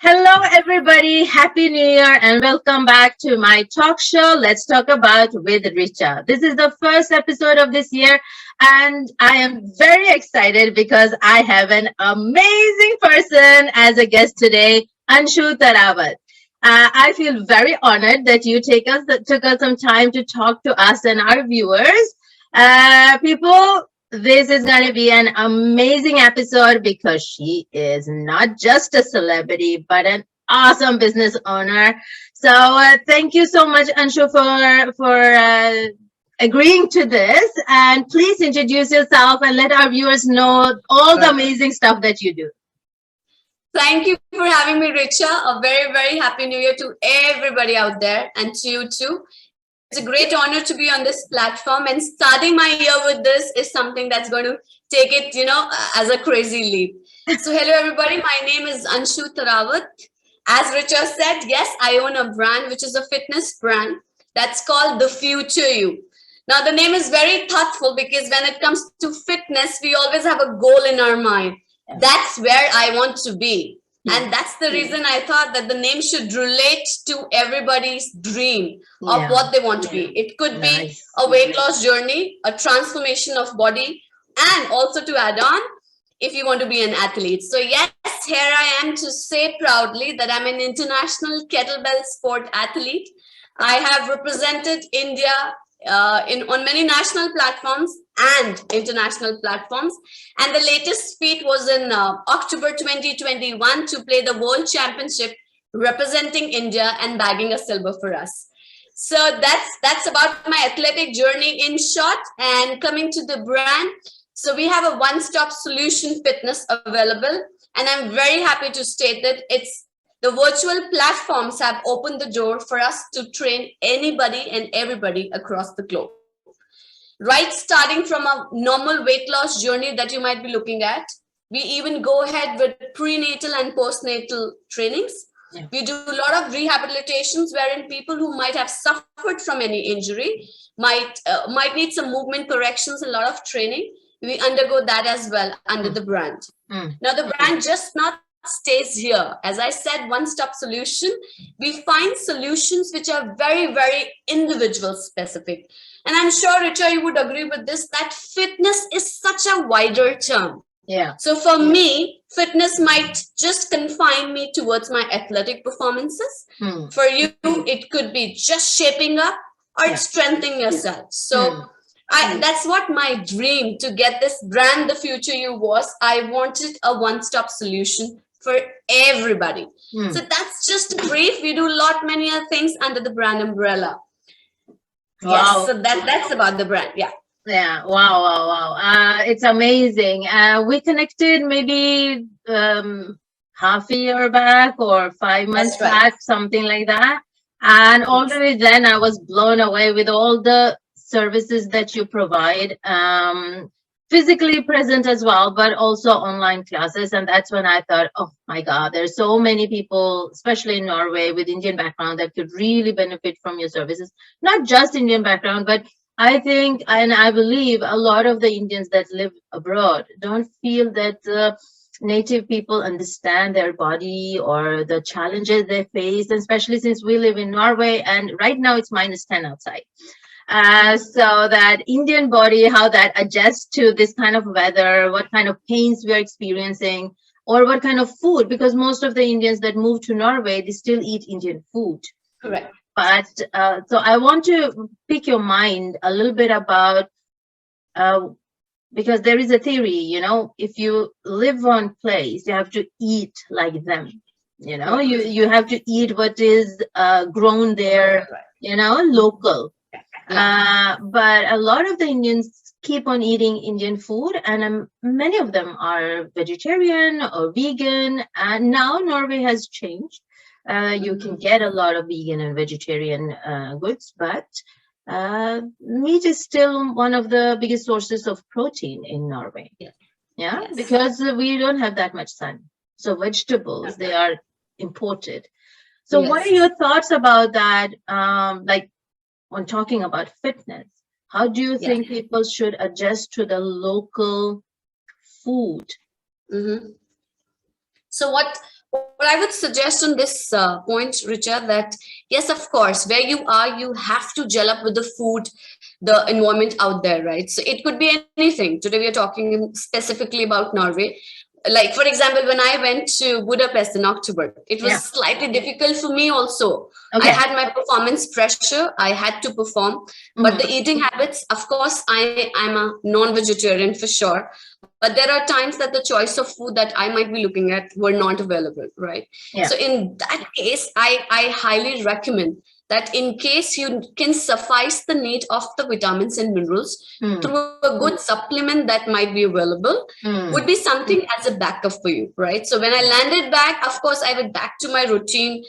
Hello, everybody. Happy New Year and welcome back to my talk show. Let's talk about with Richa. This is the first episode of this year, and I am very excited because I have an amazing person as a guest today, Anshu Taravath. I feel very honored that you took us some time to talk to us and our viewers. People, this is going to be an amazing episode because she is not just a celebrity, but an awesome business owner. So thank you so much, Anshu, for agreeing to this. And please introduce yourself and let our viewers know all the amazing stuff that you do. Thank you for having me, Richa. A very, very happy new year to everybody out there and to you too. It's a great honor to be on this platform, and starting my year with this is something that's going to take it, as a crazy leap. So hello, everybody. My name is Anshu Taravath. As Richa said, yes, I own a brand, which is a fitness brand that's called The Future You. Now, the name is very thoughtful because when it comes to fitness, we always have a goal in our mind. That's where I want to be. And that's the reason I thought that the name should relate to everybody's dream of what they want to be. It could be a weight loss journey, a transformation of body, and also to add on, if you want to be an athlete. So yes, here I am to say proudly that I'm an international kettlebell sport athlete. I have represented India on many national platforms and international platforms, and the latest feat was in October 2021 to play the World Championship representing India and bagging a silver for us. So that's about my athletic journey in short. And coming to the brand, so we have a one-stop solution fitness available, and I'm very happy to state that the virtual platforms have opened the door for us to train anybody and everybody across the globe. Right, starting from a normal weight loss journey that you might be looking at, we even go ahead with prenatal and postnatal trainings. Yeah. We do a lot of rehabilitations wherein people who might have suffered from any injury might need some movement corrections, a lot of training. We undergo that as well under the brand. Now, the brand just not stays here. As I said, one-stop solution. We find solutions which are very, very individual specific. And I'm sure, Richa, you would agree with this, that fitness is such a wider term. Yeah. So for me, fitness might just confine me towards my athletic performances. For you, it could be just shaping up or strengthening yourself. So that's what my dream to get this brand, The Future You, was. I wanted a one-stop solution for everybody. So that's just brief. We do many other things under the brand umbrella. Wow. Yes, so that's about the brand. Yeah. Yeah. Wow. It's amazing. We connected maybe half a year back or 5 months back, something like that. And already then I was blown away with all the services that you provide, physically present as well, but also online classes. And that's when I thought, oh my God, there's so many people, especially in Norway with Indian background, that could really benefit from your services. Not just Indian background, but I think and I believe a lot of the Indians that live abroad don't feel that native people understand their body or the challenges they face, especially since we live in Norway and right now it's -10 outside. So that Indian body, how that adjusts to this kind of weather, what kind of pains we are experiencing, or what kind of food, because most of the Indians that move to Norway, they still eat Indian food. Correct. But so I want to pick your mind a little bit about, because there is a theory, if you live one place, you have to eat like them. You have to eat what is grown there, local. But a lot of the Indians keep on eating Indian food, and many of them are vegetarian or vegan. And now Norway has changed. You can get a lot of vegan and vegetarian goods, but meat is still one of the biggest sources of protein in Norway. Yes. Because we don't have that much sun. So vegetables, they are imported. So what are your thoughts about that? When talking about fitness, how do you think people should adjust to the local food? So what I would suggest on this point, Richa, that yes, of course, where you are, you have to gel up with the food, the environment out there, right? So it could be anything. Today we are talking specifically about Norway. Like, for example, when I went to Budapest in October, it was slightly difficult for me also. I had my performance pressure. I had to perform. But the eating habits, of course, I'm a non-vegetarian for sure. But there are times that the choice of food that I might be looking at were not available, right? So in that case, I highly recommend that in case you can suffice the need of the vitamins and minerals through a good supplement that might be available, would be something as a backup for you, right? So when I landed back, of course, I went back to my routine,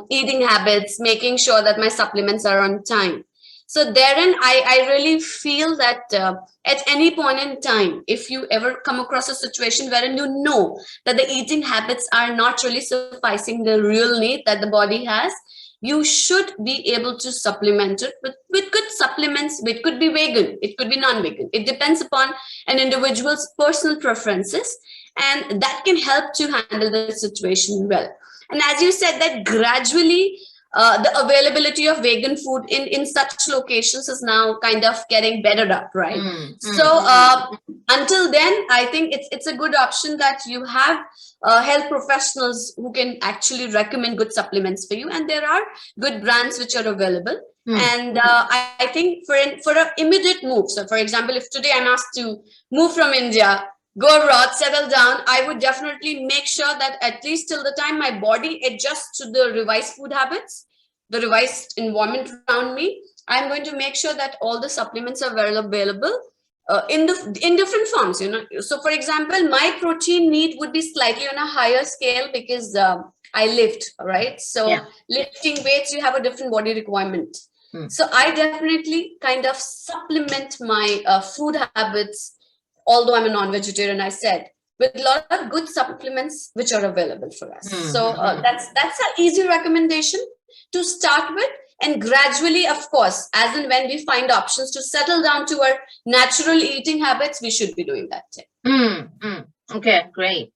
eating habits, making sure that my supplements are on time. So therein, I really feel that at any point in time, if you ever come across a situation wherein you know that the eating habits are not really sufficing the real need that the body has, you should be able to supplement it with good supplements. It could be vegan, it could be non-vegan. It depends upon an individual's personal preferences, and that can help to handle the situation well. And as you said, that gradually the availability of vegan food in such locations is now kind of getting bettered up, right? So until then, I think it's a good option that you have health professionals who can actually recommend good supplements for you, and there are good brands which are available. And I think for an immediate move, so for example, if today I'm asked to move from India, go abroad, settle down, I would definitely make sure that at least till the time my body adjusts to the revised food habits, the revised environment around me, I'm going to make sure that all the supplements are well available in different forms. So for example, my protein need would be slightly on a higher scale because I lift, right? So lifting weights, you have a different body requirement. So I definitely kind of supplement my food habits, although I'm a non-vegetarian, I said, with a lot of good supplements which are available for us. So that's an easy recommendation to start with. And gradually, of course, as and when we find options to settle down to our natural eating habits, we should be doing that. Okay, great.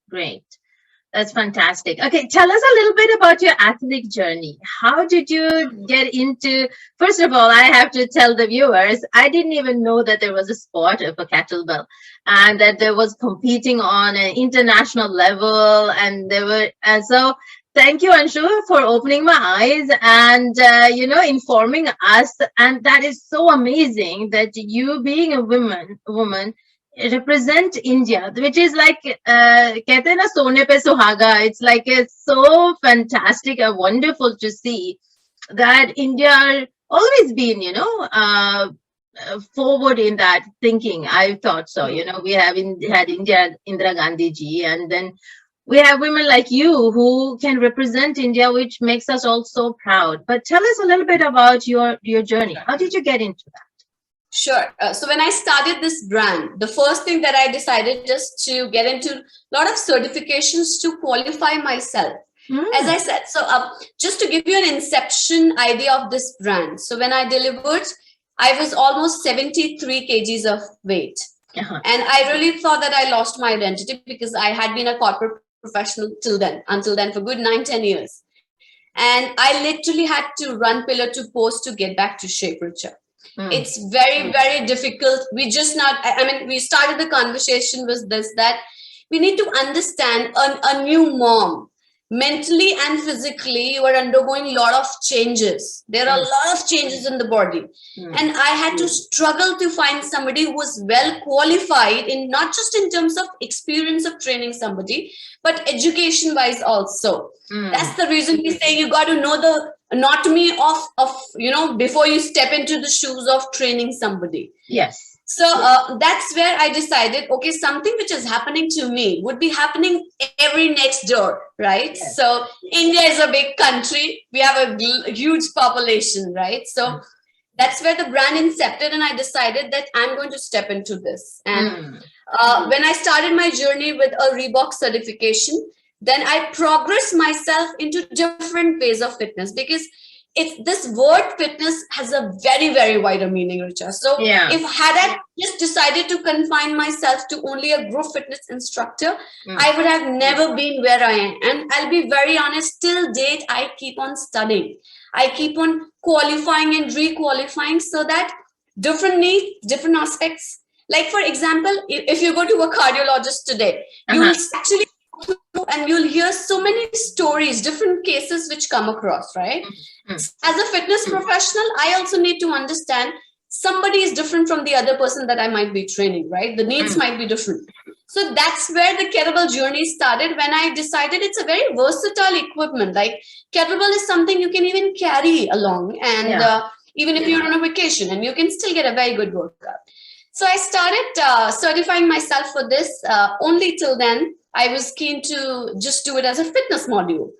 That's fantastic. Okay, tell us a little bit about your athletic journey. How did you get into, first of all, I have to tell the viewers, I didn't even know that there was a sport of a kettlebell and that there was competing on an international level. And there were, so thank you, Anshu, for opening my eyes and, informing us. And that is so amazing that you being a woman, represent India, which is like कहते हैं ना सोने पे सुहागा. It's like it's so fantastic and wonderful to see that India always been forward in that thinking. I thought so. We had India, Indira Gandhi ji, and then we have women like you who can represent India, which makes us all so proud. But tell us a little bit about your journey. How did you get into that? Sure. So when I started this brand, the first thing that I decided just to get into a lot of certifications to qualify myself. As I said, so just to give you an inception idea of this brand. So when I delivered, I was almost 73 kgs of weight. And I really thought that I lost my identity because I had been a corporate professional until then for good 9-10 years. And I literally had to run pillar to post to get back to shape, Richa. It's very, very difficult. We started the conversation with this, that we need to understand a new mom. Mentally and physically, you are undergoing a lot of changes. There are a lot of changes in the body. And I had to struggle to find somebody who was well qualified in not just in terms of experience of training somebody, but education wise also. That's the reason we say you got to know the anatomy of before you step into the shoes of training somebody. Yes. So that's where I decided, okay, something which is happening to me would be happening every next door, right? Yes. So India is a big country. We have a huge population, right? So that's where the brand incepted, and I decided that I'm going to step into this. And when I started my journey with a Reebok certification, then I progressed myself into different ways of fitness, because this word fitness has a very, very wider meaning, Richa. So if had I just decided to confine myself to only a group fitness instructor, I would have never been where I am. And I'll be very honest, till date, I keep on studying. I keep on qualifying and re-qualifying so that different needs, different aspects. Like, for example, if you go to a cardiologist today, you will actually and you'll hear so many stories, different cases which come across, right? As a fitness professional, I also need to understand somebody is different from the other person that I might be training, right? The needs might be different. So that's where the kettlebell journey started, when I decided it's a very versatile equipment. Like, kettlebell is something you can even carry along, and even if you're on a vacation, and you can still get a very good workout. So I started certifying myself for this. Only till then, I was keen to just do it as a fitness module.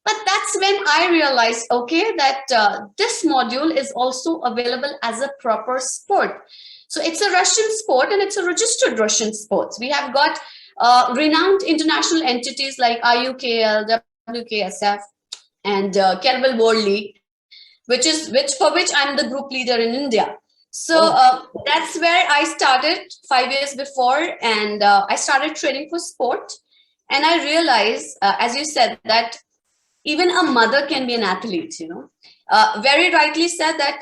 But that's when I realized, okay, that this module is also available as a proper sport. So it's a Russian sport, and it's a registered Russian sport. We have got renowned international entities like IUKL, WKSF, and Kettlebell World League, for which I'm the group leader in India. So that's where I started 5 years before, and I started training for sport. And I realized, as you said, that even a mother can be an athlete, very rightly said that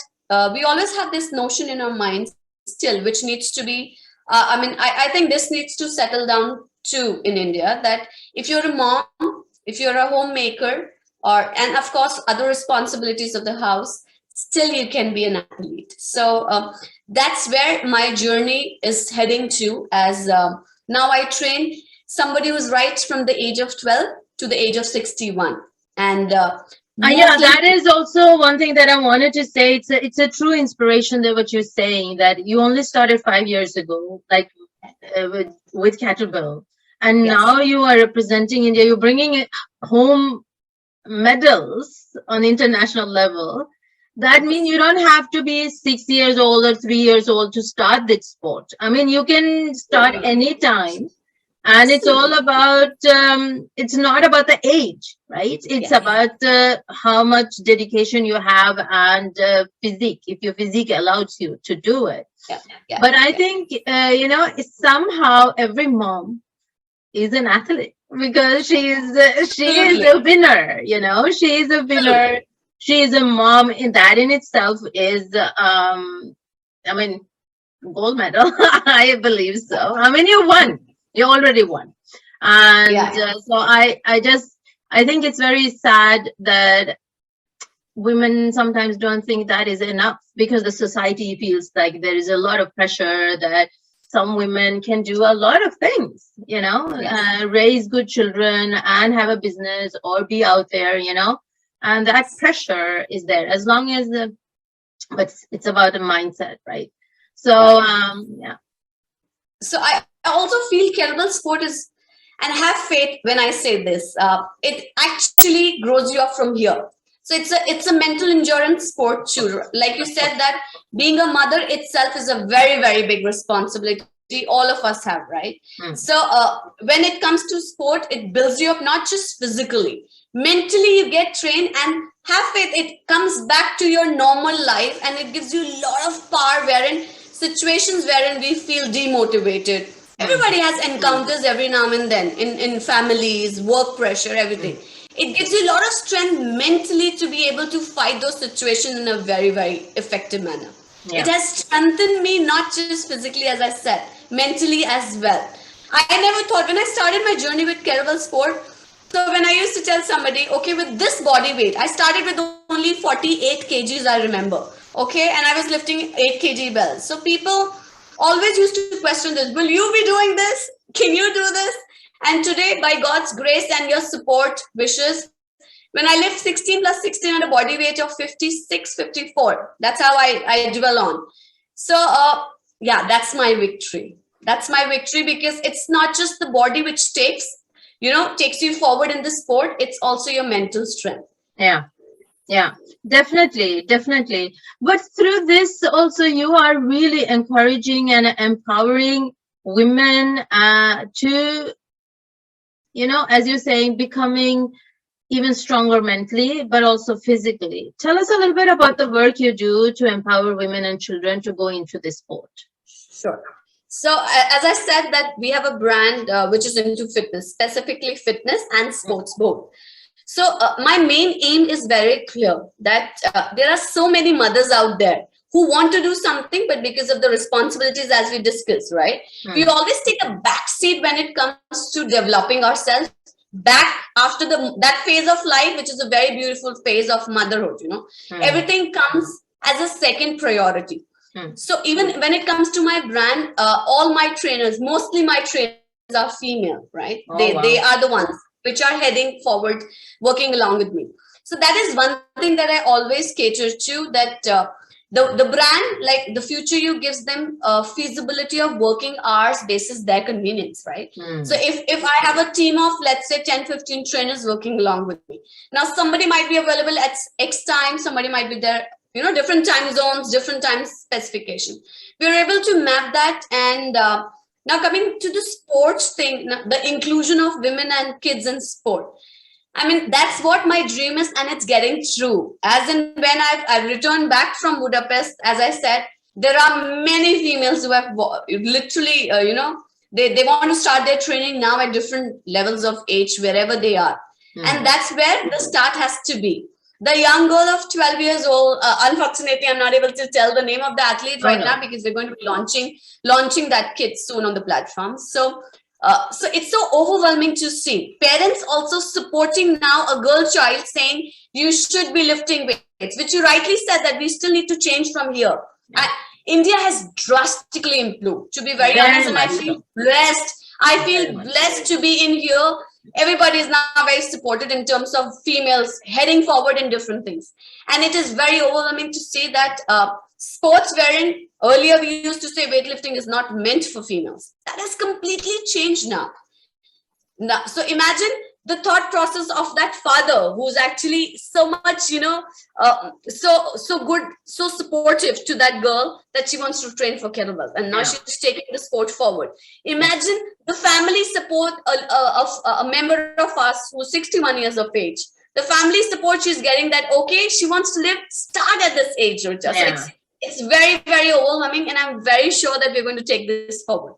we always have this notion in our minds still, which needs to be, I think this needs to settle down too in India, that if you're a mom, if you're a homemaker, and of course, other responsibilities of the house, still you can be an athlete. So that's where my journey is heading to, as now I train somebody who's right from the age of 12 to the age of 61. And that is also one thing that I wanted to say. It's a true inspiration that what you're saying, that you only started 5 years ago, like with kettlebell, and now you are representing India. You're bringing home medals on international level. That means you don't have to be 6 years old or 3 years old to start this sport. I mean, you can start anytime. And it's all about, it's not about the age, right? It's about how much dedication you have and physique, if your physique allows you to do it. But I think, somehow every mom is an athlete, because she is a winner, she is a winner. She is a mom, and that in itself is, gold medal. I believe so. I mean, you won. You already won. And so I think it's very sad that women sometimes don't think that is enough, because the society feels like there is a lot of pressure that some women can do a lot of things, raise good children and have a business or be out there, and that pressure is there, as long as but it's about a mindset, right? So So I also feel kettlebell sport is, and have faith when I say this, it actually grows you up from here. So it's a mental endurance sport too. Like you said, that being a mother itself is a very, very big responsibility all of us have, right? So when it comes to sport, it builds you up not just physically, mentally you get trained, and have faith, it comes back to your normal life, and it gives you a lot of power wherein situations wherein we feel demotivated. Everybody has encounters every now and then in families, work pressure, everything. It gives you a lot of strength mentally to be able to fight those situations in a very, very effective manner. It has strengthened me, not just physically, as I said, mentally as well. I never thought, when I started my journey with kettlebell sport, so when I used to tell somebody, okay, with this body weight, I started with only 48 kgs, I remember. Okay, and I was lifting 8 kg bells. So people always used to question this. Will you be doing this? Can you do this? And today, by God's grace and your support, wishes, when I lift 16 plus 16 at a body weight of 56, 54, that's how I dwell on. So, that's my victory. That's my victory, because it's not just the body which takes you forward in the sport. It's also your mental strength. Yeah, definitely. But through this also, you are really encouraging and empowering women to, as you're saying, becoming even stronger mentally, but also physically. Tell us a little bit about the work you do to empower women and children to go into this sport. Sure. So as I said, that we have a brand which is into fitness, specifically fitness and sports both. So my main aim is very clear, that there are so many mothers out there who want to do something, but because of the responsibilities, as we discussed, right? We always take a back seat when it comes to developing ourselves back after that phase of life, which is a very beautiful phase of motherhood. Everything comes as a second priority. So even when it comes to my brand, all my trainers, mostly my trainers are female, right? They are the ones which are heading forward, working along with me. So that is one thing that I always cater to, that the brand, like the future you, gives them feasibility of working hours basis their convenience, right? So if I have a team of, let's say, 10-15 trainers working along with me, now somebody might be available at X time, somebody might be there, different time zones, different time specification. We're able to map that. And now coming to the sports thing, the inclusion of women and kids in sport. I mean, that's what my dream is, and it's getting true. As in, when I've returned back from Budapest, as I said, there are many females who have literally, they want to start their training now at different levels of age, wherever they are. And that's where the start has to be. The young girl of 12 years old, unfortunately, I'm not able to tell the name of the athlete right now, because we're going to be launching that kit soon on the platform. So it's so overwhelming to see parents also supporting now a girl child, saying you should be lifting weights, which you rightly said that we still need to change from here. India has drastically improved, to be very honest, and I feel blessed. I feel blessed to be in here. Everybody is now very supported in terms of females heading forward in different things. And it is very overwhelming to see that sports, wherein earlier we used to say weightlifting is not meant for females, that has completely changed now. So imagine the thought process of that father, who's actually so much, so good, so supportive to that girl, that she wants to train for kettlebell, and now she's taking the sport forward. Imagine the family support of a member of us who's 61 years of age. The family support she's getting, that okay, she wants to start at this age, Richa. So it's very, very overwhelming, and I'm very sure that we're going to take this forward.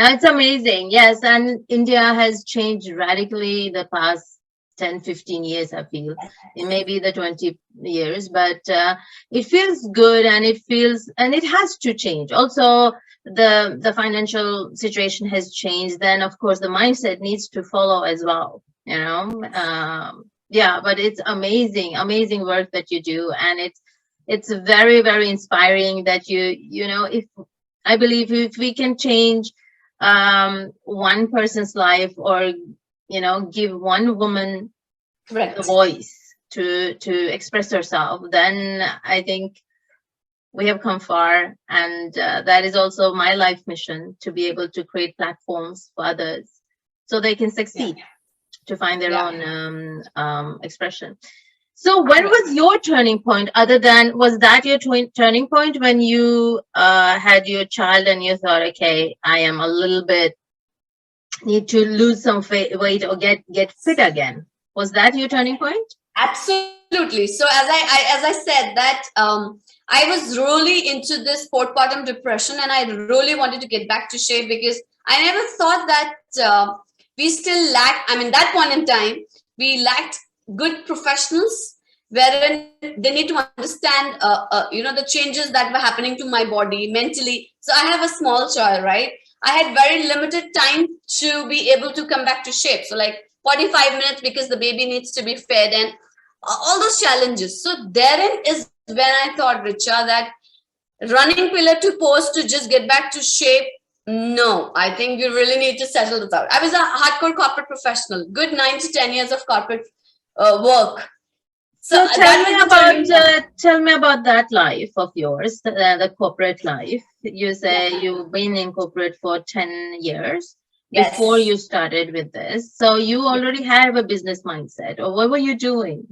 It's amazing. Yes. And India has changed radically the past 10, 15 years, I feel. It may be the 20 years, but it feels good, and it has to change. Also, the financial situation has changed. Then, of course, the mindset needs to follow as well, but it's amazing work that you do. And it's very, very inspiring that I believe if we can change one person's life, or give one woman a voice to express herself, then I think we have come far. And that is also my life mission, to be able to create platforms for others so they can succeed, to find their own expression. So when was your turning point, was that your turning point when you had your child and you thought, okay, I am a little bit, need to lose some weight or get fit again? Was that your turning point? Absolutely. So as I said that I was really into this postpartum depression, and I really wanted to get back to shape, because I never thought that we still lacked, that point in time, we lacked good professionals, wherein they need to understand, the changes that were happening to my body mentally. So I have a small child, right? I had very limited time to be able to come back to shape. So like 45 minutes, because the baby needs to be fed, and all those challenges. So therein is when I thought, Richa, that running pillar to post to just get back to shape, no, I think you really need to settle this out. I was a hardcore corporate professional, good 9 to 10 years of corporate work. So tell me about that life of yours, the corporate life. You say you've been in corporate for 10 years before you started with this. So you already have a business mindset, or what were you doing?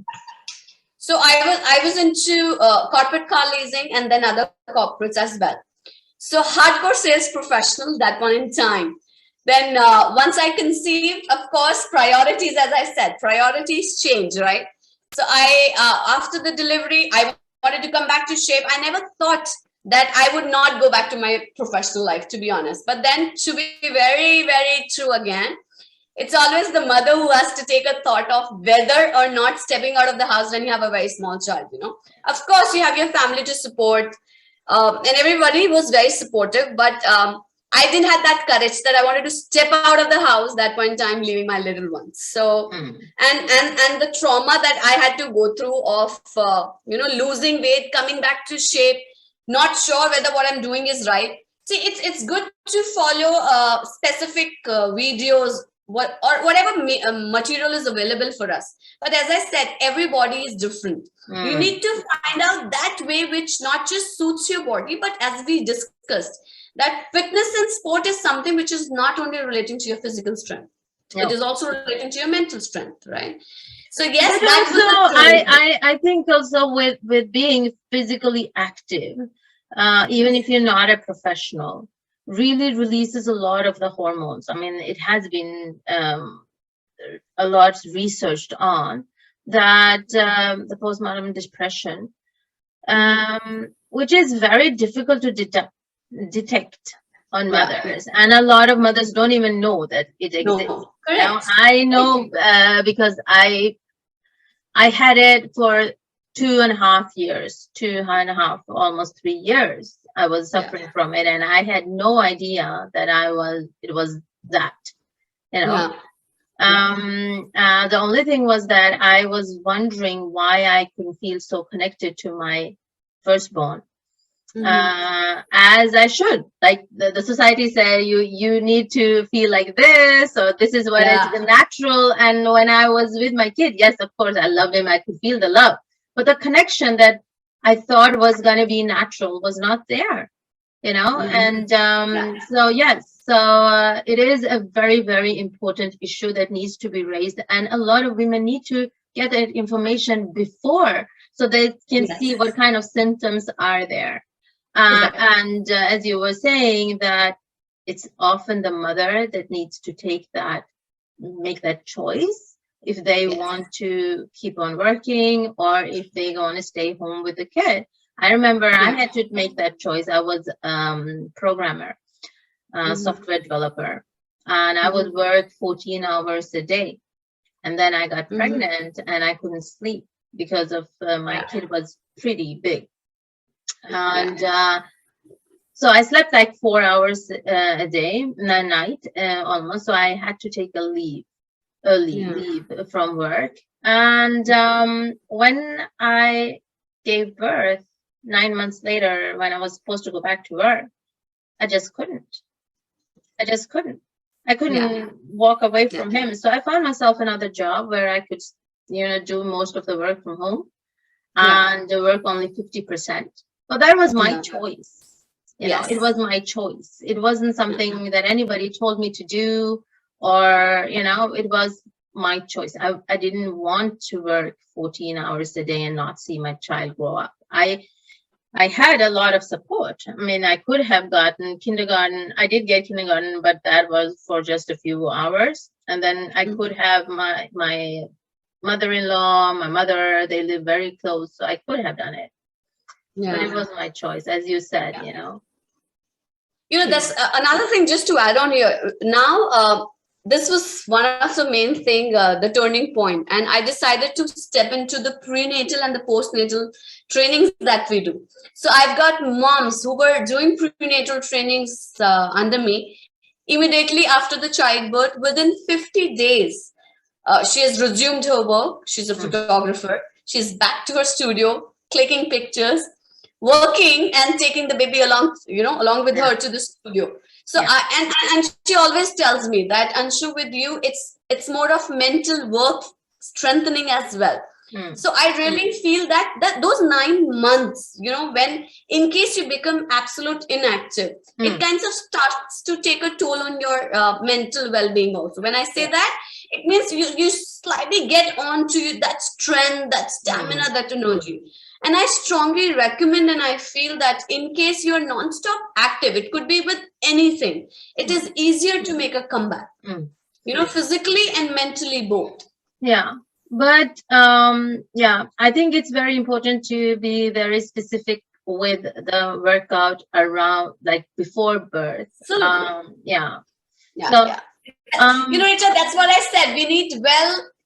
So I was into corporate car leasing, and then other corporates as well. So hardcore sales professional that one in time. Then once I conceived, of course, priorities, as I said, priorities change, right? So I, after the delivery, I wanted to come back to shape. I never thought that I would not go back to my professional life, to be honest. But then, to be very, very true again, it's always the mother who has to take a thought of whether or not stepping out of the house when you have a very small child, you know. Of course, you have your family to support, and everybody was very supportive, but I didn't have that courage that I wanted to step out of the house that point in time, leaving my little ones. So, and the trauma that I had to go through of, you know, losing weight, coming back to shape, not sure whether what I'm doing is right. See, it's good to follow specific videos, whatever material is available for us. But as I said, everybody is different. You need to find out that way which not just suits your body, but as we discussed, that fitness and sport is something which is not only relating to your physical strength, it is also relating to your mental strength, right? So yes, but also I think also with being physically active, even if you're not a professional, really releases a lot of the hormones. I mean, it has been a lot researched on that, the postpartum depression, which is very difficult to detect on mothers, and a lot of mothers don't even know that it exists. Now, I know because I had it for 2.5 years, 2.5, almost 3 years. I was suffering from it, and I had no idea that it was that, you know. The only thing was that I was wondering why I couldn't feel so connected to my firstborn, as I should. Like the society say, you need to feel like this, or this is what is the natural. And when I was with my kid, yes, of course, I loved him. I could feel the love, but the connection that I thought was going to be natural was not there, you know. And so yes, so it is a very, very important issue that needs to be raised, and a lot of women need to get that information before, so they can see what kind of symptoms are there. And as you were saying, that it's often the mother that needs to make that choice if they want to keep on working, or if they want to stay home with the kid. I remember I had to make that choice. I was programmer, software developer, and I would work 14 hours a day. And then I got pregnant, and I couldn't sleep because of my kid was pretty big. And so I slept like 4 hours a day, a night almost. So I had to take a leave from work. And when I gave birth 9 months later, when I was supposed to go back to work, I just couldn't. I couldn't walk away from him. So I found myself another job where I could, you know, do most of the work from home and work only 50%. But that was my choice. You know, it was my choice. It wasn't something that anybody told me to do, or, you know, it was my choice. I didn't want to work 14 hours a day and not see my child grow up. I had a lot of support. I mean, I could have gotten kindergarten. I did get kindergarten, but that was for just a few hours. And then I could have my mother-in-law, my mother, they live very close, so I could have done it. But it was my choice, as you said, you know. You know, that's another thing just to add on here. Now, this was one of the main thing, the turning point. And I decided to step into the prenatal and the postnatal trainings that we do. So I've got moms who were doing prenatal trainings under me. Immediately after the childbirth, within 50 days, she has resumed her work. She's a photographer. She's back to her studio, clicking pictures, working, and taking the baby along, you know, along with her to the studio. So and she always tells me that, Anshu, with you, it's more of mental work strengthening as well. So I really feel that those 9 months, you know, when in case you become absolute inactive, it kind of starts to take a toll on your mental well-being also. When I say that, it means you slightly get on to that strength, that stamina, that energy. And I strongly recommend, and I feel that in case you're non-stop active, it could be with anything, it is easier to make a comeback, physically and mentally both. Yeah. But I think it's very important to be very specific with the workout around, like, before birth. Yeah. Richa, that's what I said. We need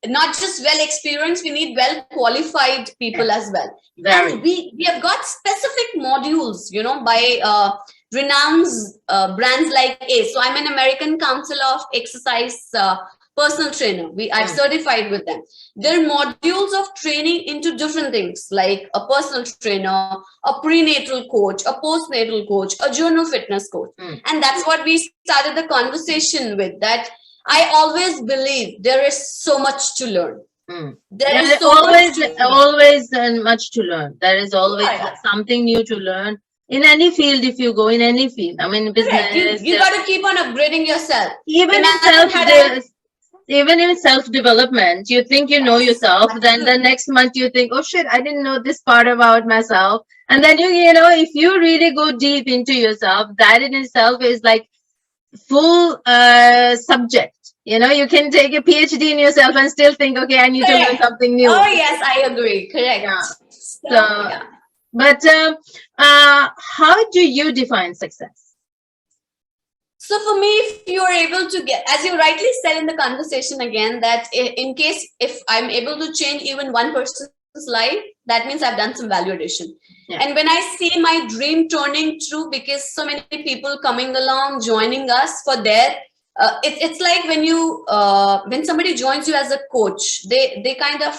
not just well experienced, we need well qualified people as well. And we have got specific modules, by renowned brands like ACE. So I'm an American Council of Exercise personal trainer. I've certified with them. There are modules of training into different things, like a personal trainer, a prenatal coach, a postnatal coach, a journal fitness coach. And that's what we started the conversation with, that I always believe there is so much to learn. There is always much to learn. There is always something new to learn in any field. If you go in any field, I mean, business, you got to keep on upgrading yourself. Even in self-development, you think you know yourself, then the next month you think, oh shit, I didn't know this part about myself. And then if you really go deep into yourself, that in itself is like full subject. You can take a PhD in yourself and still think, okay, I need to learn something new. Oh yes, I agree. Correct. Yeah. But how do you define success? So for me, if you are able to get, as you rightly said in the conversation again, that in case if I'm able to change even one person's life, that means I've done some value addition. And when I see my dream turning true, because so many people coming along, joining us for their, it's like when somebody joins you as a coach, they kind of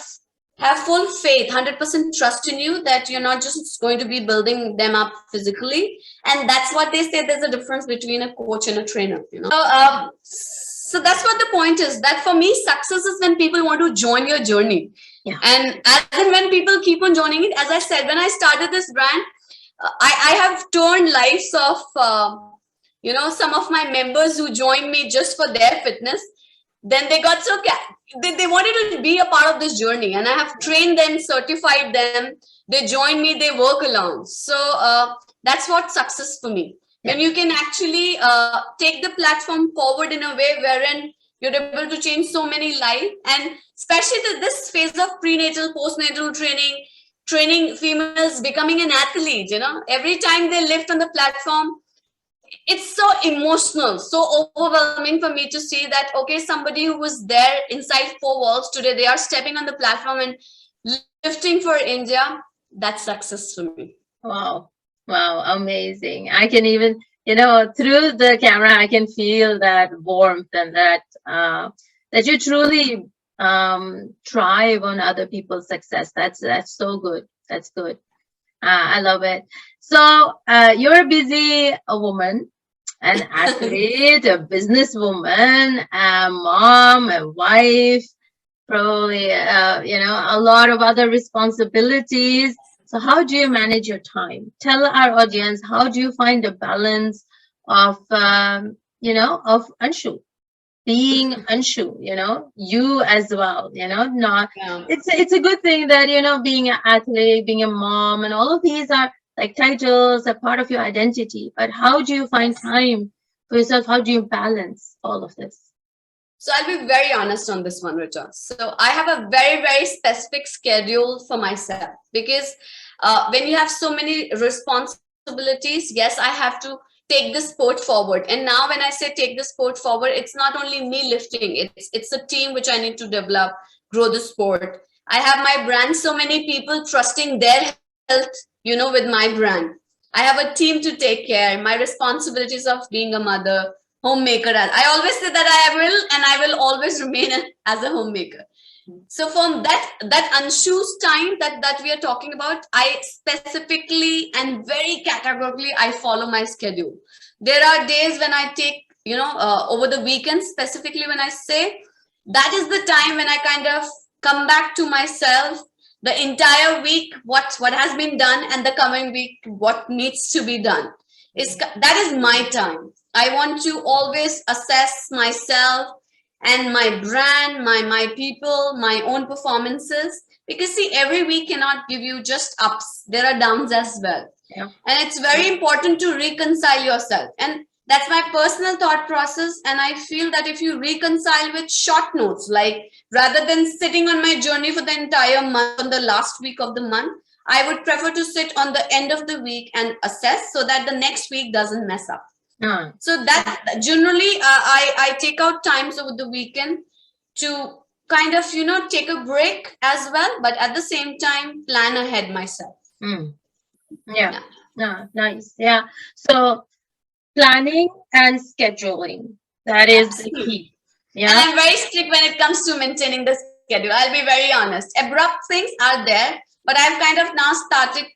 have full faith, 100% trust in you, that you're not just going to be building them up physically. And that's what they say, there's a difference between a coach and a trainer. So that's what the point is, that for me, success is when people want to join your journey. And when people keep on joining it, as I said, when I started this brand, I have turned lives of some of my members who joined me just for their fitness. Then they got they wanted to be a part of this journey, and I have trained them, certified them. They join me, they work along. So that's what success for me. When you can actually take the platform forward in a way wherein you're able to change so many lives, and especially this phase of prenatal, postnatal training females becoming an athlete. Every time they lift on the platform, it's so emotional, so overwhelming for me to see that, okay, somebody who was there inside four walls, today they are stepping on the platform and lifting for India. That's success for me. Wow, amazing. I can even, through the camera, I can feel that warmth and that you truly thrive on other people's success. That's so good. That's good. I love it. So you're a woman, an athlete, a businesswoman, a mom, a wife, probably, a lot of other responsibilities. So how do you manage your time? Tell our audience, how do you find a balance of, of Anshu? Being Anshu, you as well, it's a good thing that, being an athlete, being a mom, and all of these are like titles, a part of your identity. But how do you find time for yourself? How do you balance all of this? So I'll be very honest on this one, Richa. So I have a very, very specific schedule for myself, because when you have so many responsibilities, yes, I have to take the sport forward. And now when I say take the sport forward, it's not only me lifting, it's a team which I need to develop, grow the sport. I have my brand, so many people trusting their health, with my brand. I have a team to take care, my responsibilities of being a mother, homemaker. I always say that I will always remain as a homemaker. So from that Anshu's time that we are talking about, I specifically and very categorically, I follow my schedule. There are days when I take, over the weekends, specifically when I say, that is the time when I kind of come back to myself, the entire week, what has been done, and the coming week, what needs to be done. That is my time. I want to always assess myself and my brand, my people, my own performances. Because see, every week cannot give you just ups. There are downs as well. Yeah. And it's very important to reconcile yourself. And that's my personal thought process. And I feel that if you reconcile with short notes, like rather than sitting on my journey for the entire month on the last week of the month, I would prefer to sit on the end of the week and assess so that the next week doesn't mess up. So that generally I take out times over the weekend to kind of, take a break as well, but at the same time, plan ahead myself. Yeah. Nice. Yeah. So planning and scheduling, that is the key. Yeah. And I'm very strict when it comes to maintaining the schedule. I'll be very honest. Abrupt things are there, but I've kind of now started,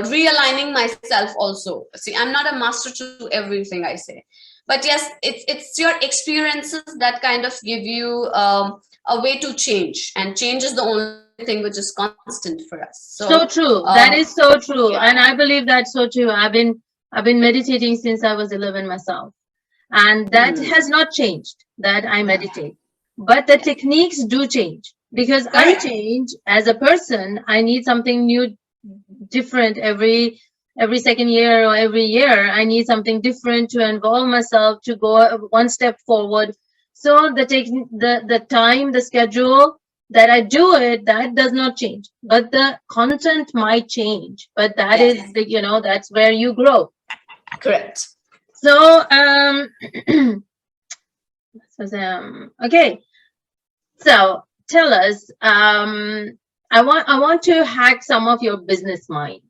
realigning myself also. See, I'm not a master to everything I say, but yes, it's your experiences that kind of give you a way to change, and change is the only thing which is constant for us. So true. That is so true. Yeah. And I believe that's so true. I've been meditating since I was 11 myself, and that has not changed, that I meditate, but the techniques do change, because I change as a person. I need something new, different every second year or every year. I need something different to involve myself, to go one step forward. So the time, the schedule that I do it, that does not change, but the content might change. But that is that's where you grow. Correct. So okay. So tell us. I want to hack some of your business mind.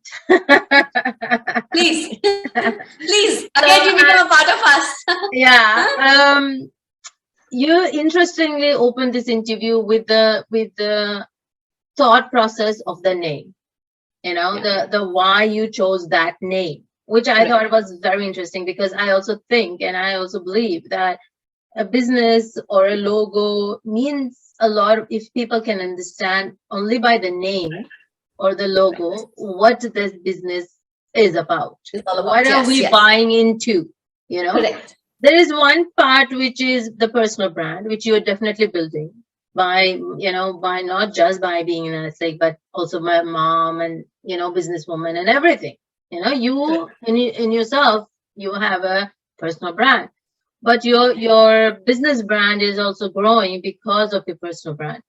Please, please. Again, you become a part of us. Yeah. You interestingly opened this interview with the thought process of the name. The why you chose that name, which I thought was very interesting, because I also think, and I also believe, that a business or a logo means a lot if people can understand only by the name or the logo what this business is about. What are we buying into? Correct. There is one part which is the personal brand, which you're definitely building by not just by being an athlete, but also my mom and businesswoman and everything. You in yourself, you have a personal brand, but your business brand is also growing because of your personal brand.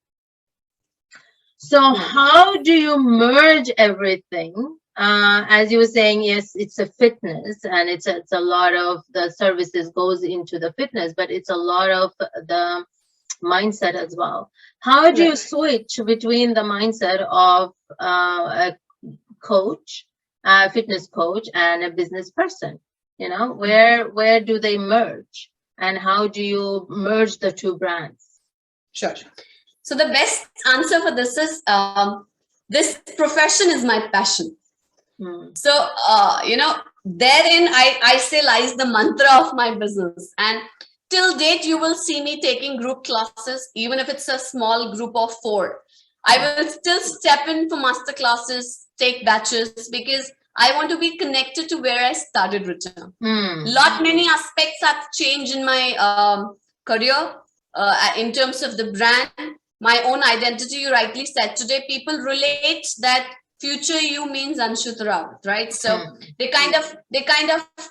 So how do you merge everything? As you were saying, yes, it's a fitness, and it's a lot of the services goes into the fitness, but it's a lot of the mindset as well. How do you switch between the mindset of a coach, a fitness coach, and a business person? Where do they merge, and how do you merge the two brands? Sure. So the best answer for this is this profession is my passion. So, therein I say lies the mantra of my business. And till date, you will see me taking group classes, even if it's a small group of 4. I will still step in for master classes, take batches, because I want to be connected to where I started, Richa. Many aspects have changed in my career in terms of the brand, my own identity. You rightly said today, people relate that future you means Anshu Taravath, right? So they kind of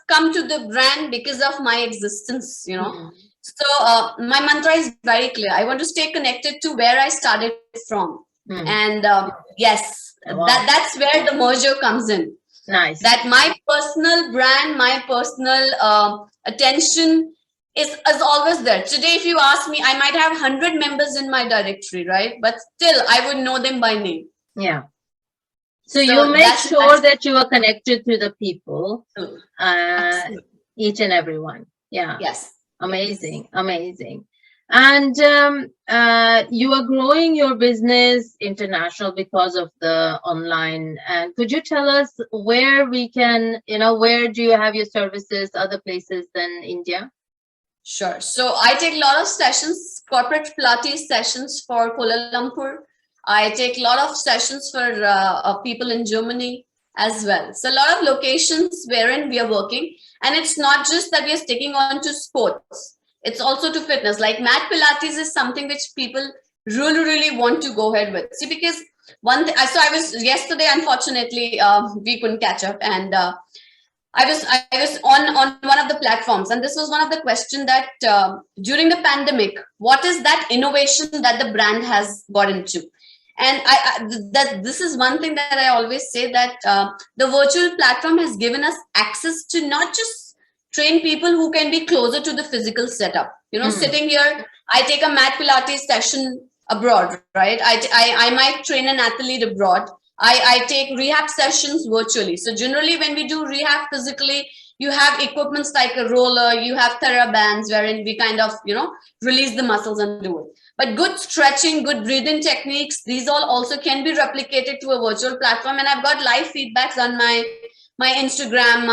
come to the brand because of my existence, So my mantra is very clear. I want to stay connected to where I started from. And that's where the merger comes in. Nice. That my personal brand, my personal attention is always there. Today, if you ask me, I might have 100 members in my directory, right? But still, I would know them by name. Yeah. So you make sure that you are connected to the people, each and every one. Yeah. Yes. Amazing. And you are growing your business international because of the online. And could you tell us where we can, where do you have your services, other places than India? Sure. So I take a lot of sessions, corporate Pilates sessions for Kuala Lumpur. I take a lot of sessions for people in Germany as well. So a lot of locations wherein we are working. And it's not just that we are sticking on to sports. It's also to fitness. Like mat Pilates is something which people really want to go ahead with. See, because one thing, so I was yesterday, unfortunately, we couldn't catch up, and I was on one of the platforms, and this was one of the questions that during the pandemic, what is that innovation that the brand has got into? And that this is one thing that I always say, that the virtual platform has given us access to not just train people who can be closer to the physical setup. Sitting here, I take a mat Pilates session abroad, right? I might train an athlete abroad. I take rehab sessions virtually. So generally when we do rehab physically, you have equipments like a roller, you have TheraBands wherein we kind of, release the muscles and do it. But good stretching, good breathing techniques, these all also can be replicated to a virtual platform. And I've got live feedbacks on my Instagram,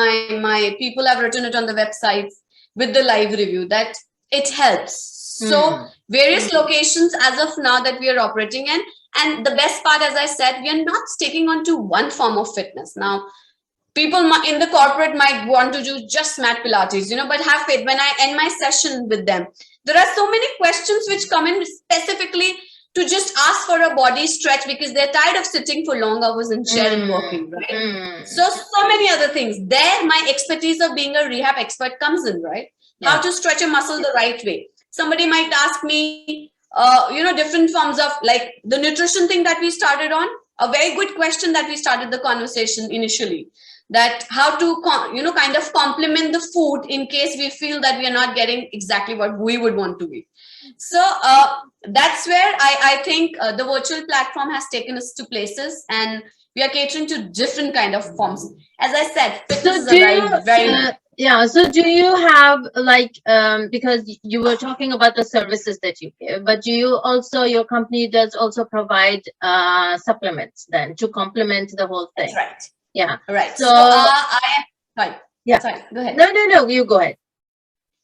my people have written it on the websites with the live review that it helps. So various locations as of now that we are operating in. And the best part, as I said, we are not sticking on to one form of fitness. Now, people in the corporate might want to do just mat Pilates, but have faith. When I end my session with them, there are so many questions which come in specifically to just ask for a body stretch because they're tired of sitting for long hours in chair and working, right? So many other things. There, my expertise of being a rehab expert comes in, right? Yeah. How to stretch a muscle the right way. Somebody might ask me, different forms of, like the nutrition thing that we started on, a very good question that we started the conversation initially, that how to, kind of complement the food in case we feel that we are not getting exactly what we would want to eat. So that's where I think the virtual platform has taken us to places, and we are catering to different kind of forms. As I said, fitness is a very yeah. So do you have because you were talking about the services that you give, but do you also, your company does also provide supplements then to complement the whole thing? That's right. Yeah. Right. So sorry. Yeah. Sorry. Go ahead. No. You go ahead.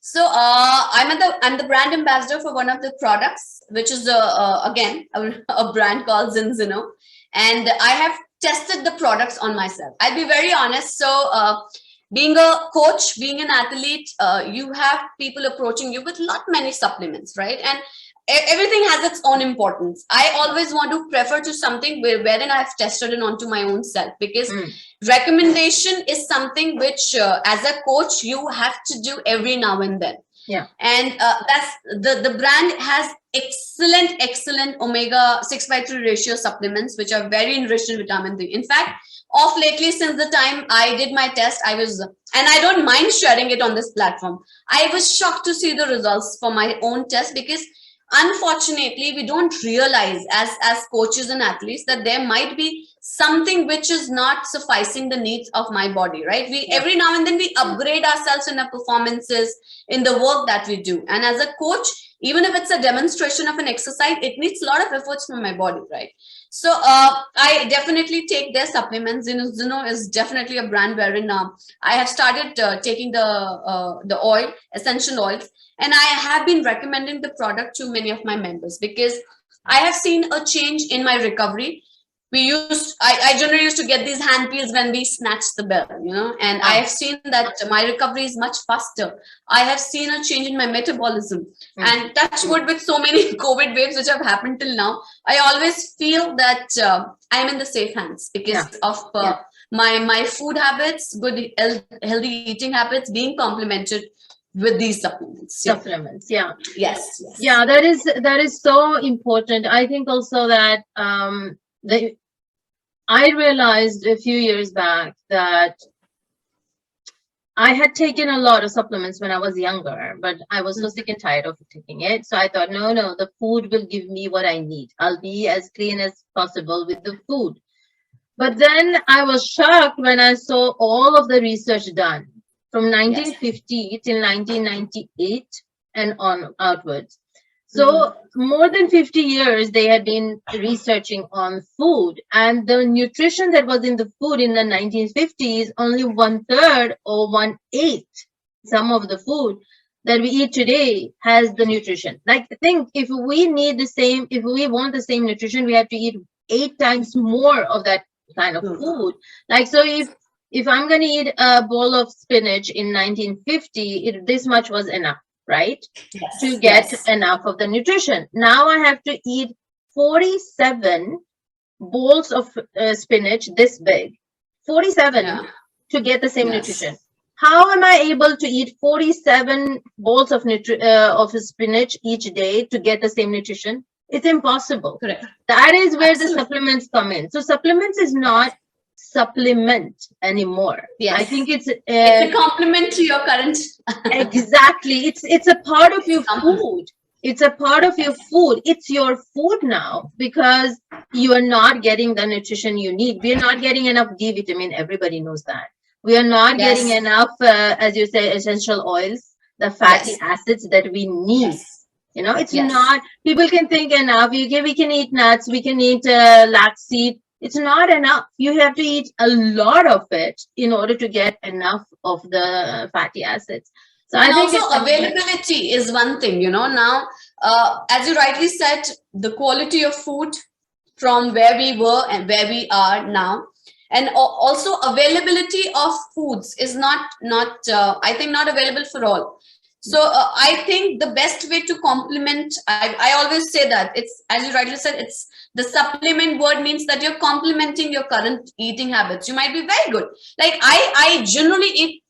So I'm the brand ambassador for one of the products, which is again a brand called Zinzino, and I have tested the products on myself. I'll be very honest. So being a coach, being an athlete, you have people approaching you with many supplements, right? And everything has its own importance. I always want to prefer to something wherein I've tested it onto my own self, because recommendation is something which as a coach you have to do every now and then. Yeah. And that's the brand has excellent omega 6/3 ratio supplements which are very enriched in vitamin D. In fact, of lately, since the time I did my test, and I don't mind sharing it on this platform, I was shocked to see the results for my own test, because unfortunately we don't realize as coaches and athletes that there might be something which is not sufficing the needs of my body, right? We every now and then we upgrade ourselves in our performances, in the work that we do. And as a coach, even if it's a demonstration of an exercise, it needs a lot of efforts from my body, right? So I definitely take their supplements. Zino is definitely a brand wherein I have started taking the oil, essential oils, and I have been recommending the product to many of my members because I have seen a change in my recovery. I generally used to get these hand peels when we snatch the bell, and I have seen that my recovery is much faster. I have seen a change in my metabolism, and touch wood, with so many COVID waves which have happened till now, I always feel that I'm in the safe hands because of my food habits, good healthy eating habits being complemented with these supplements. Yes. Yeah, that is so important. I think also that I realized a few years back that I had taken a lot of supplements when I was younger, but I was so sick and tired of taking it. So I thought, no, the food will give me what I need. I'll be as clean as possible with the food. But then I was shocked when I saw all of the research done from 1950 till 1998 and on outwards. So more than 50 years, they had been researching on food, and the nutrition that was in the food in the 1950s, only 1/3 or 1/8, some of the food that we eat today has the nutrition. Like, think if we want the same nutrition, we have to eat 8 times more of that kind of food. Like, so if I'm going to eat a bowl of spinach in 1950, this much was enough, right? To get enough of the nutrition. Now I have to eat 47 bowls of spinach this big, 47 to get the same nutrition. How am I able to eat 47 bowls of spinach each day to get the same nutrition? It's impossible. Correct. That is where the supplements come in. So supplements is not supplement anymore. Yes. I think it's a complement to your current. Exactly. It's a part of your food. It's a part of your food. It's your food now, because you are not getting the nutrition you need. We are not getting enough D vitamin. Everybody knows that. We are not getting enough, as you say, essential oils, the fatty acids that we need. You know, it's not, people can think enough. We can eat nuts, we can eat flaxseed. It's not enough. You have to eat a lot of it in order to get enough of the fatty acids. So and I think also availability is one thing, you know. Now, as you rightly said, the quality of food from where we were and where we are now, and also availability of foods is not I think not available for all. So I think the best way to complement, I always say that it's, as you rightly said, it's the supplement word means that you're complementing your current eating habits. You might be very good. Like I generally eat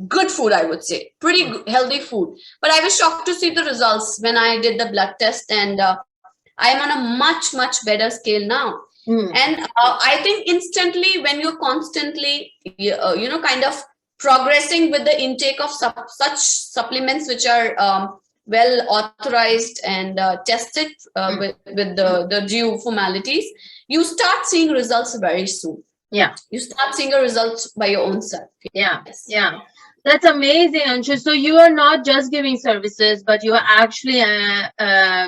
good food, I would say, pretty good, healthy food. But I was shocked to see the results when I did the blood test, and I'm on a much better scale now. And I think instantly when you're constantly, kind of progressing with the intake of such supplements which are well authorized and tested with the due formalities, you start seeing results very soon. You start seeing a result by your own self. That's amazing, Anshu. So you are not just giving services, but you are actually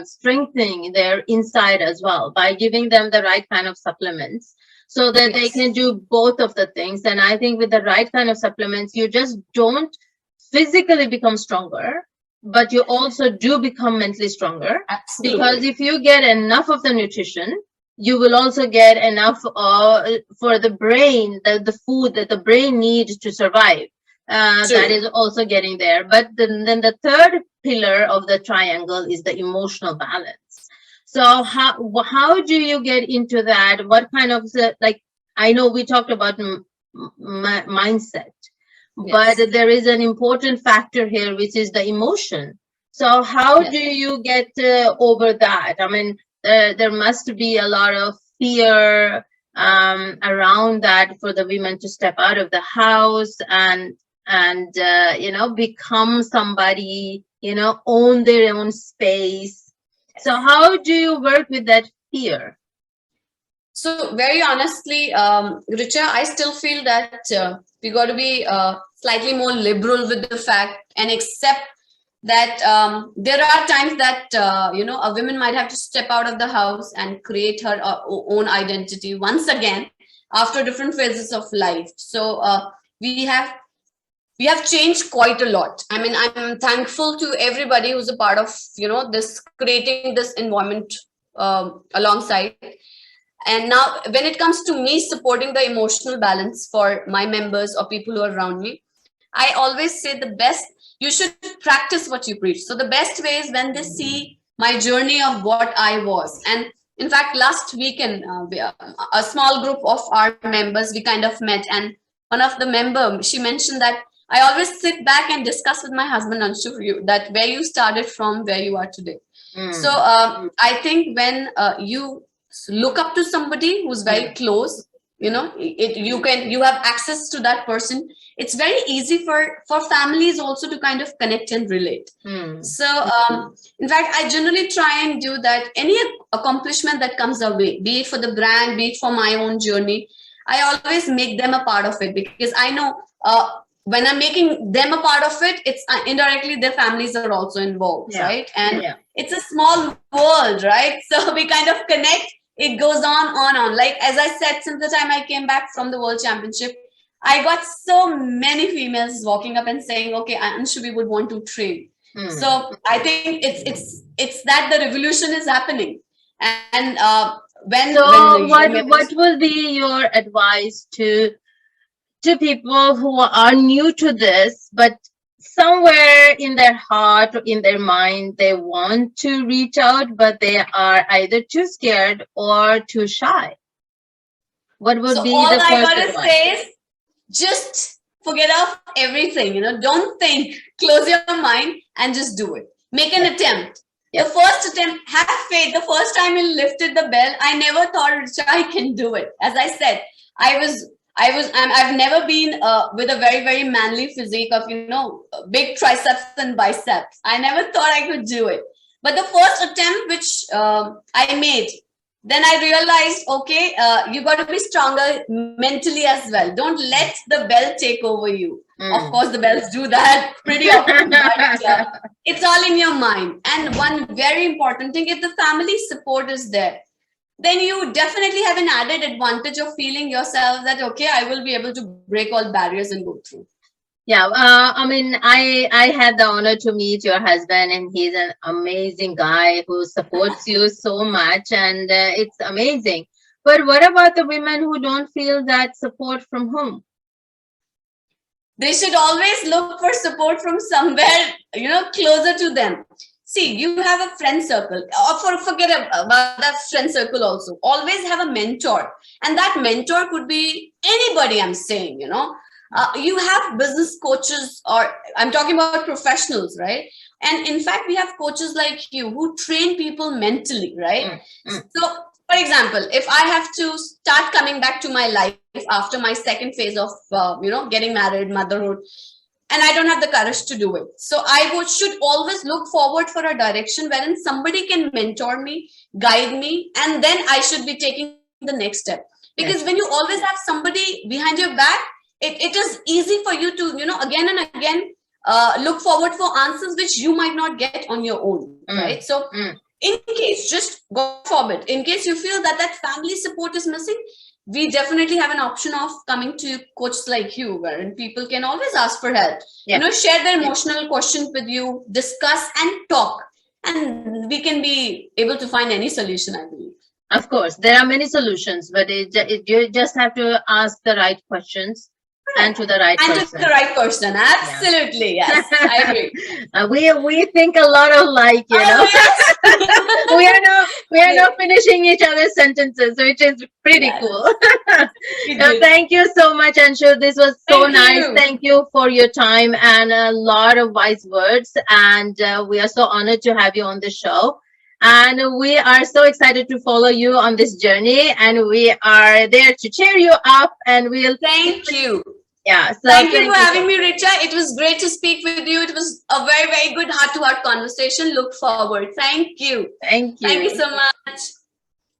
strengthening their inside as well by giving them the right kind of supplements, so that they can do both of the things. And I think with the right kind of supplements, you just don't physically become stronger, but you also do become mentally stronger. Absolutely. Because if you get enough of the nutrition, you will also get enough for the brain, the food that the brain needs to survive. That is also getting there. But then the third pillar of the triangle is the emotional balance. So how do you get into that? What kind of, like, I know we talked about mindset, but there is an important factor here, which is the emotion. So how do you get over that? I mean, there must be a lot of fear around that for the women to step out of the house and become somebody, own their own space. So how do you work with that fear? So very honestly, Richa, I still feel that we got to be slightly more liberal with the fact and accept that there are times that, a woman might have to step out of the house and create her own identity once again after different phases of life. So we have changed quite a lot. I mean, I'm thankful to everybody who's a part of, this, creating this environment alongside. And now when it comes to me supporting the emotional balance for my members or people who are around me, I always say the best, you should practice what you preach. So the best way is when they see my journey of what I was. And in fact, last weekend, a small group of our members, we kind of met, and one of the members, she mentioned that I always sit back and discuss with my husband, Anshu, that where you started from, where you are today. So I think when you look up to somebody who's very close, you have access to that person. It's very easy for families also to kind of connect and relate. So in fact, I generally try and do that. Any accomplishment that comes our way, be it for the brand, be it for my own journey, I always make them a part of it, because I know when I'm making them a part of it, it's indirectly their families are also involved, right? And it's a small world, right? So we kind of connect. It goes on. Like, as I said, since the time I came back from the World Championship, I got so many females walking up and saying, okay, Anshu, we would want to train. So I think it's that the revolution is happening. And what will be your advice to people who are new to this, but somewhere in their heart or in their mind, they want to reach out, but they are either too scared or too shy? What would So be all the I first gotta advice? say is just forget off everything, don't think, close your mind and just do it. Make an attempt. The first attempt, have faith. The first time you lifted the bell, I never thought, Richa, I can do it. As I said, I've never been with a very, very manly physique of, big triceps and biceps. I never thought I could do it. But the first attempt which I made, then I realized, okay, you got to be stronger mentally as well. Don't let the bell take over you. Of course, the bells do that pretty often, but it's all in your mind. And one very important thing, if the family support is there, then you definitely have an added advantage of feeling yourself that, okay, I will be able to break all barriers and go through. Yeah, I had the honor to meet your husband, and he's an amazing guy who supports you so much, and it's amazing. But what about the women who don't feel that support from home? They should always look for support from somewhere, closer to them. See, you have a friend circle, or forget about that friend circle also. Always have a mentor, and that mentor could be anybody. I'm saying, you have business coaches, or I'm talking about professionals, right? And in fact, we have coaches like you who train people mentally, right? So, for example, if I have to start coming back to my life after my second phase of, getting married, motherhood, and I don't have the courage to do it. So I should always look forward for a direction wherein somebody can mentor me, guide me, and then I should be taking the next step. Because when you always have somebody behind your back, it is easy for you to, again and again, look forward for answers which you might not get on your own, right? So in case, just God forbid, in case you feel that family support is missing, we definitely have an option of coming to coaches like you, wherein people can always ask for help, share their emotional questions with you, discuss and talk, and we can be able to find any solution, I believe. Of course, there are many solutions, but you just have to ask the right questions. And to the right person. And to the right person, absolutely, yes, I agree. We think a lot alike, Yes. we are now finishing each other's sentences, which is pretty cool. Thank you so much, Anshu. This was so nice. Thank you for your time and a lot of wise words. And we are so honored to have you on the show. And we are so excited to follow you on this journey. And we are there to cheer you up. And we'll thank you. Yeah. So thank you for having me, Richa. It was great to speak with you. It was a very, very good heart-to-heart conversation. Look forward. Thank you. Thank you. Thank you so much.